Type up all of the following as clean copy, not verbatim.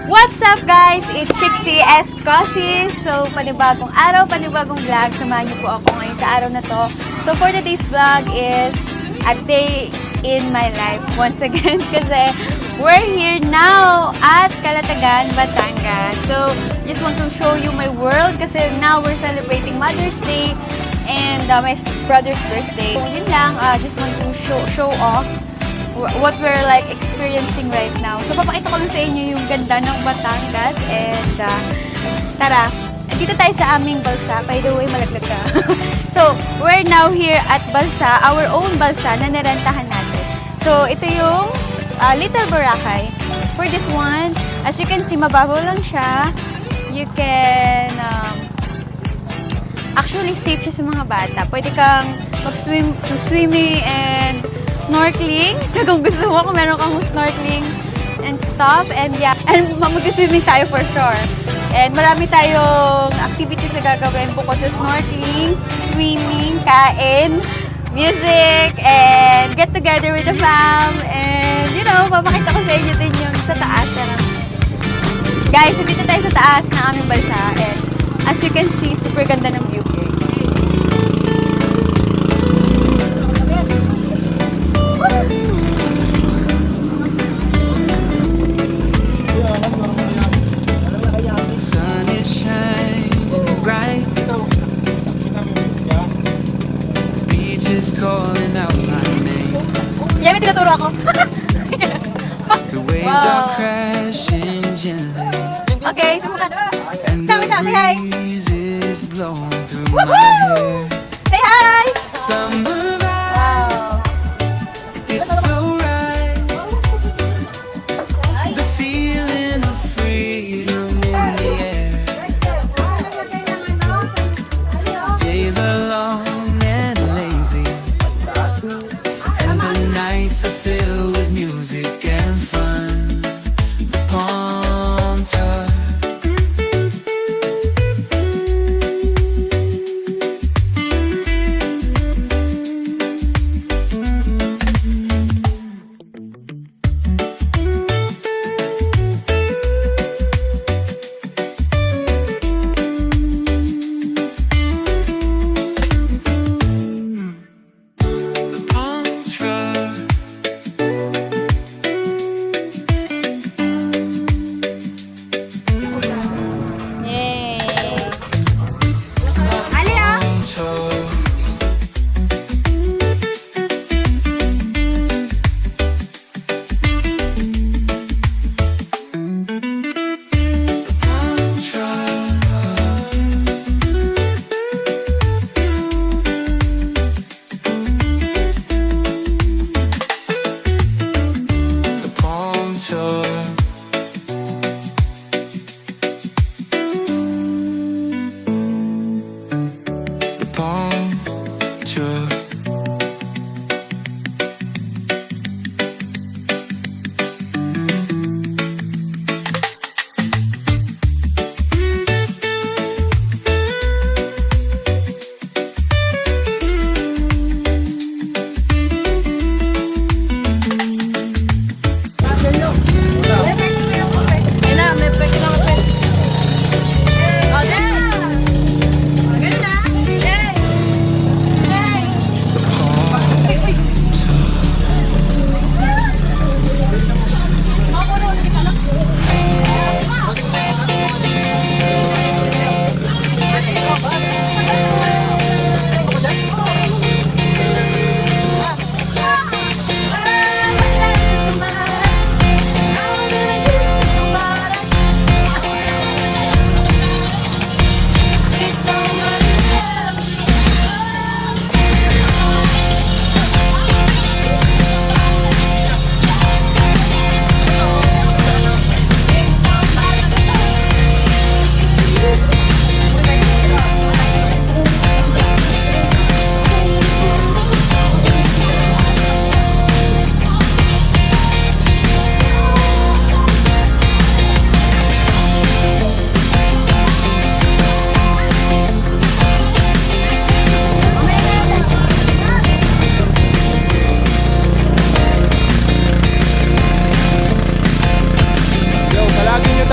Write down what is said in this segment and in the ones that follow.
What's up guys? It's Trixie Escosi. So, panibagong araw, panibagong vlog. Samahan niyo po ako ngayon sa araw na to. So, for today's vlog is a day in my life once again kasi we're here now at Calatagan, Batangas. So, just want to show you my world kasi now we're celebrating Mother's Day and my brother's birthday. So, yun lang, just want to show off what we're like experiencing right now. So, papakita ko lang sa inyo yung ganda ng Batangas and tara, dito tayo sa aming balsa. By the way, malaglag ka. So, we're now here at balsa, our own balsa na narentahan natin. So, ito yung Little Boracay. For this one, as you can see, mababaw lang siya. You can actually safe siya sa mga bata. Pwede kang mag-swimming and snorkeling. Kung gusto mo, kung meron kang snorkeling and stuff. And yeah, and mag-swimming tayo for sure. And marami tayong activities na gagawin bukod sa snorkeling, swimming, kain, music, and get together with the fam. And you know, papakita ko sa inyo din yung sa taas. Guys, dito tayo sa taas ng aming balsa. And as you can see, super ganda ng view. Calling out my name. Yeah, may tinuturo ako. The waves are crashing gently. Okay, and the breeze is blowing through my hair. Say hi! Summer vibe, it's so right. The feeling of freedom in the air. Days are long and lazy, and the nights are filled with music and fun. The palm touch.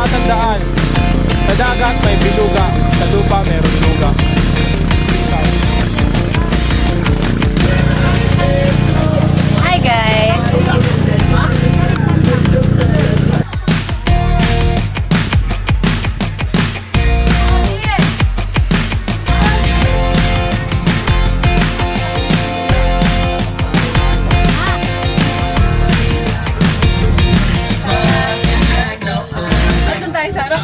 tatandaan, sa dagat may biluga, sa lupa mayroong luga. Hi guys! Saan tayo, Sarah?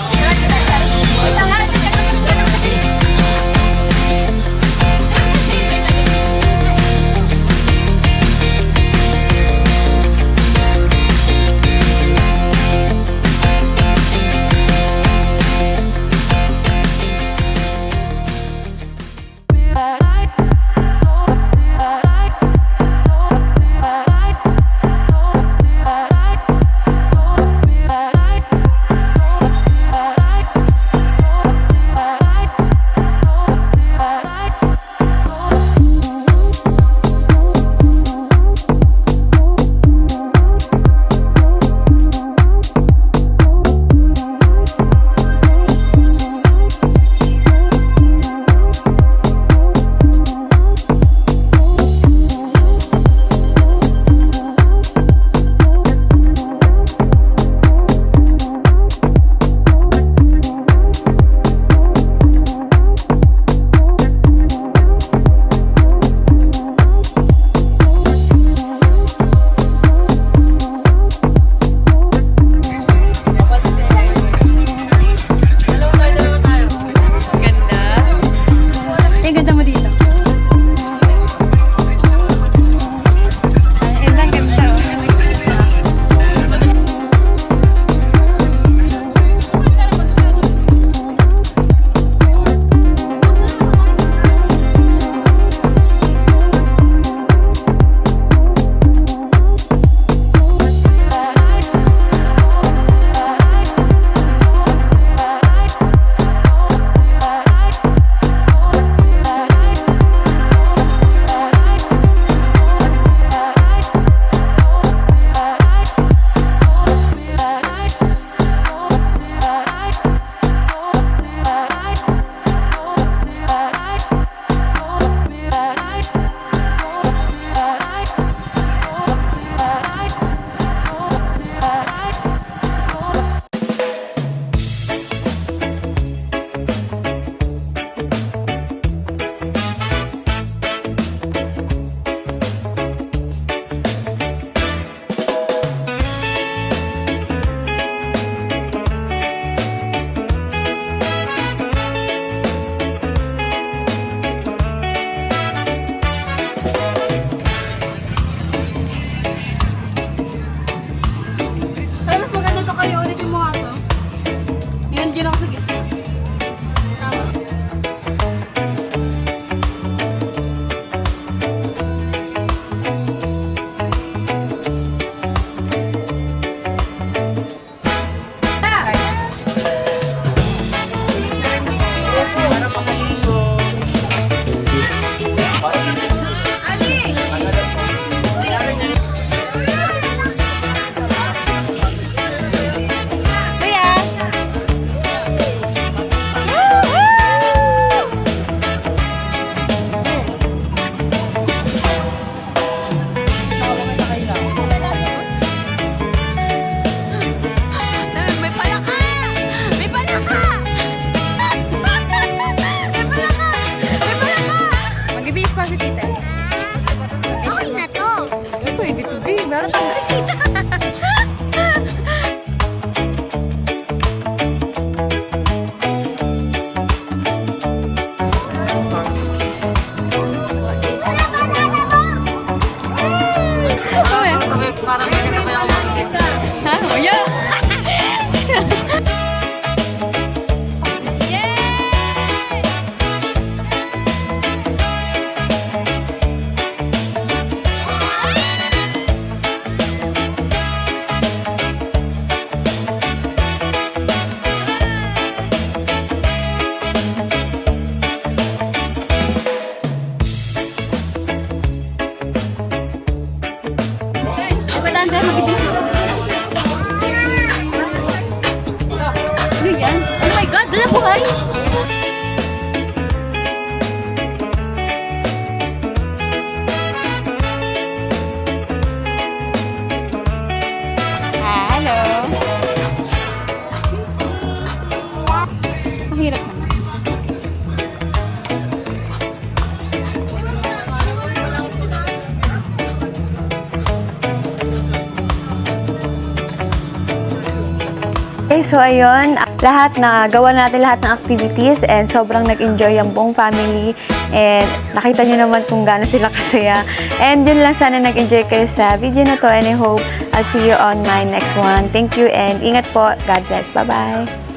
Ano yan? Oh my God, dala buhay! Hello! Ang hirap naman. Okay, so ayun, gawa natin lahat ng activities and sobrang nag-enjoy ang buong family and nakita nyo naman kung gaano sila kasaya. And yun lang, sana nag-enjoy kayo sa video na to and I hope I'll see you on my next one. Thank you and ingat po. God bless. Bye-bye.